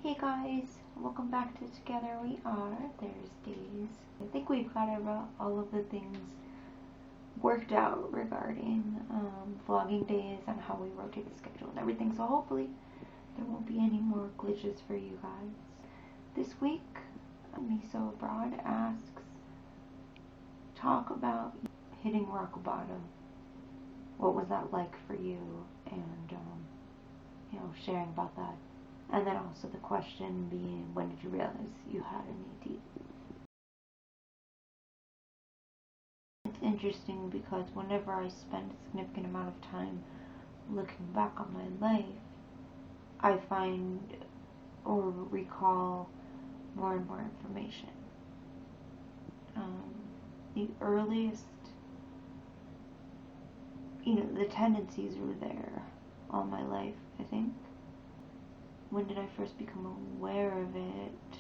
Hey guys, welcome back to Together We Are Thursdays. I think we've got all of the things worked out regarding vlogging days and how we rotate the schedule and everything, so hopefully there won't be any more glitches for you guys. This week, MeSoAbroad asks, talk about hitting rock bottom. What was that like for you? And, sharing about that. And then also the question being, when did you realize you had an ED? It's interesting because whenever I spend a significant amount of time looking back on my life, I find or recall more and more information. The earliest, the tendencies were there all my life, I think. When did I first become aware of it?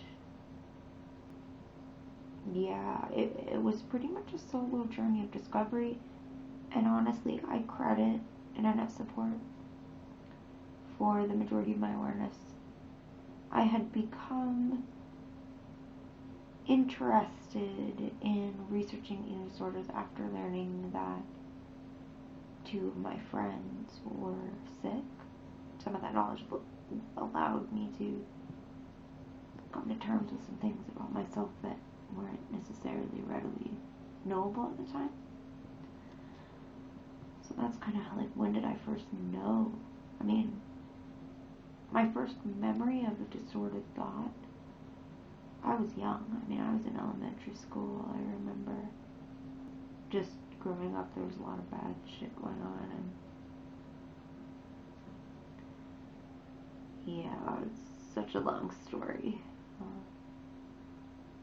Yeah, it was pretty much a solo journey of discovery, and honestly, I credit internet support for the majority of my awareness. I had become interested in researching eating disorders after learning that 2 of my friends were sick. Some of that knowledge allowed me to come to terms with some things about myself that weren't necessarily readily knowable at the time. So that's kind of like, when did I first know? I mean, my first memory of a disordered thought, I was young. I mean, I was in elementary school. I remember just growing up, there was a lot of bad shit going on, and yeah, it's such a long story.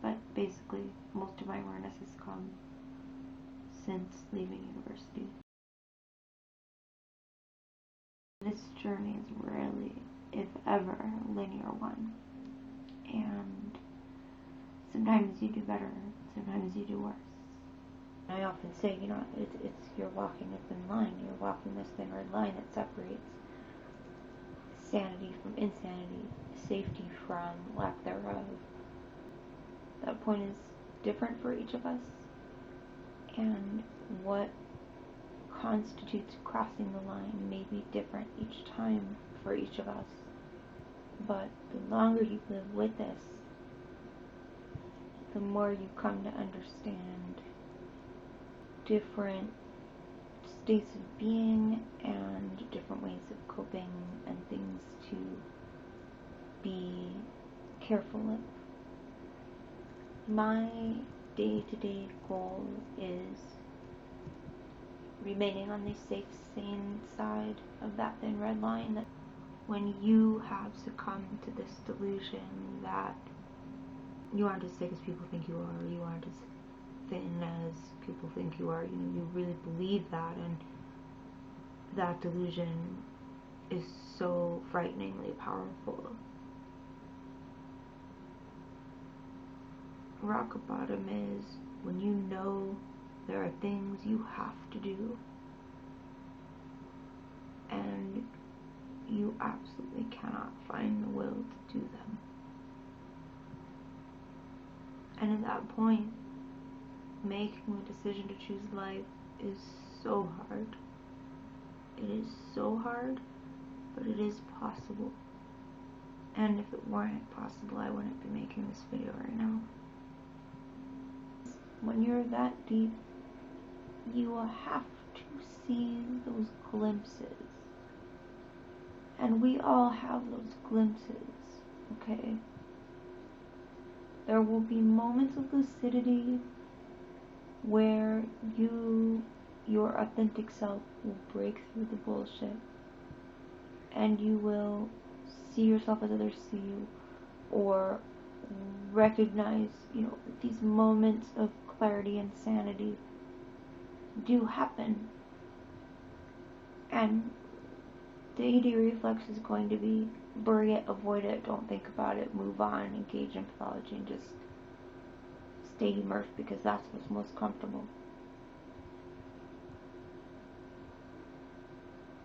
But basically, most of my awareness has come since leaving university. This journey is rarely, if ever, a linear one. And sometimes you do better, sometimes you do worse. I often say, it's you're walking a thin line. You're walking this thin red line that separates sanity from insanity, safety from lack thereof. That point is different for each of us, and what constitutes crossing the line may be different each time for each of us. But the longer you live with this, the more you come to understand different states of being and different ways of coping and things to be careful of. My day-to-day goal is remaining on the safe, sane side of that thin red line. That when you have succumbed to this delusion that you aren't as sick as people think you are, you aren't as thin as people think you are, you really believe that, and that delusion is so frighteningly powerful. Rock bottom is when you know there are things you have to do and you absolutely cannot find the will to do them. And at that point, making the decision to choose life is so hard. It is so hard, but it is possible. And if it weren't possible, I wouldn't be making this video right now. When you're that deep, you will have to see those glimpses. And we all have those glimpses, okay? There will be moments of lucidity where your authentic self will break through the bullshit, and you will see yourself as others see you, or recognize, these moments of clarity and sanity do happen. And the AD reflex is going to be bury it, avoid it, don't think about it, move on, engage in pathology, and just stay immersed because that's what's most comfortable.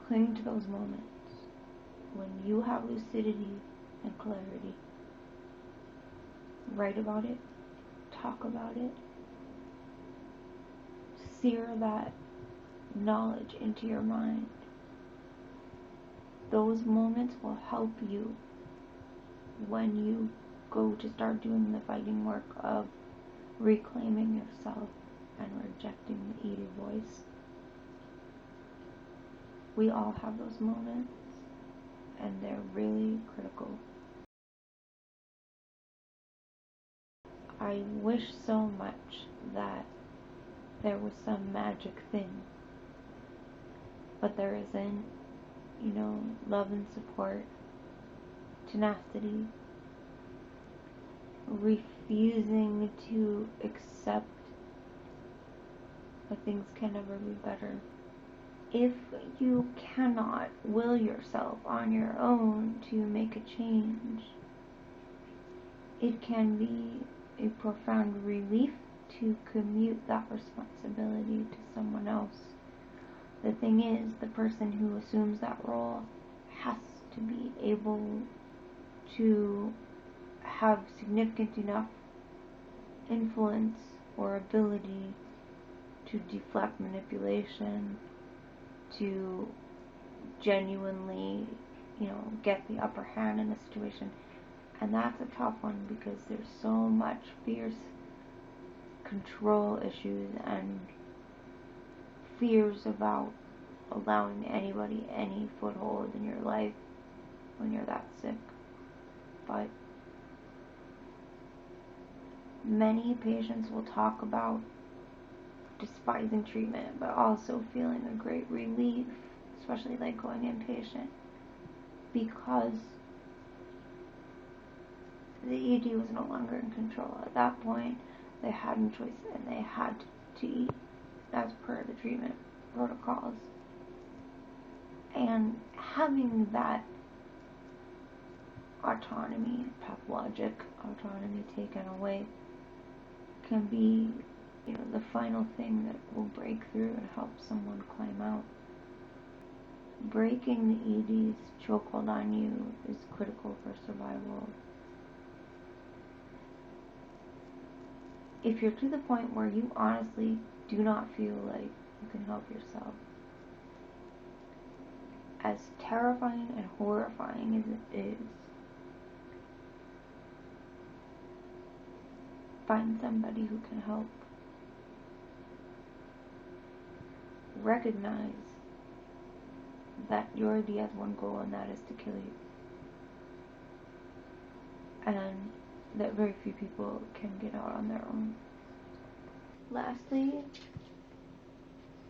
Cling to those moments when you have lucidity and clarity. Write about it, talk about it, sear that knowledge into your mind. Those moments will help you when you go to start doing the fighting work of reclaiming yourself and rejecting the ED voice. We all have those moments, and they're really critical. I wish so much that there was some magic thing, but there isn't. You know, love and support, tenacity, refusing to accept that things can never be better. If you cannot will yourself on your own to make a change, it can be a profound relief to commute that responsibility to someone else. The thing is, the person who assumes that role has to be able to have significant enough influence or ability to deflect manipulation, to genuinely, get the upper hand in a situation. And that's a tough one because there's so much fierce control issues and fears about allowing anybody any foothold in your life when you're that sick. But many patients will talk about despising treatment, but also feeling a great relief, especially like going inpatient, because the ED was no longer in control. At that point, they had no choice and they had to eat as per the treatment protocols. And having that autonomy, pathologic autonomy taken away can be, the final thing that will break through and help someone climb out. Breaking the ED's chokehold on you is critical for survival. If you're to the point where you honestly do not feel like you can help yourself, as terrifying and horrifying as it is, find somebody who can help. Recognize that your ED has one goal, and that is to kill you. And that very few people can get out on their own. Lastly,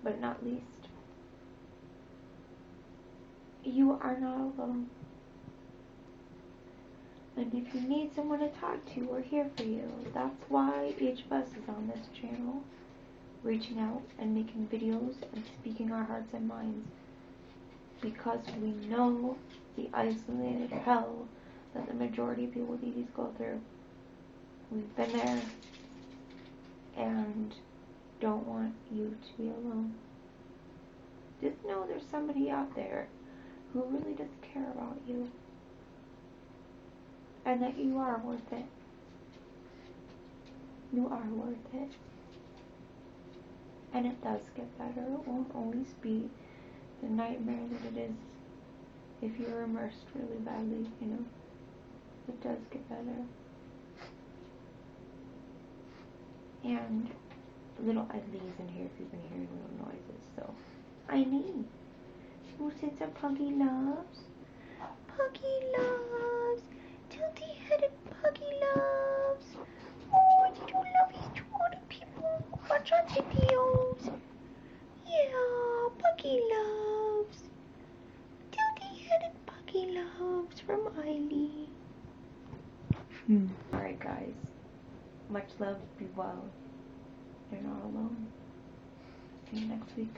but not least, you are not alone. And if you need someone to talk to, we're here for you. That's why each of us is on this channel, reaching out and making videos and speaking our hearts and minds, because we know the isolated hell that the majority of people with EDs go through. We've been there and don't want you to be alone. Just know there's somebody out there who really does care about you, and that you are worth it. You are worth it. And it does get better. It won't always be the nightmare that it is if you're immersed really badly, It does get better. And little Eileen's in here if you've been hearing little noises. So, Eileen, who sent some puggy loves? Puggy loves! Tilty-headed puggy loves! Oh, you love each other, people. Watch on videos. Yeah, puggy loves. Tilty-headed puggy loves from Eileen. Alright, guys. Much love. Be well. You're not alone. See you next week.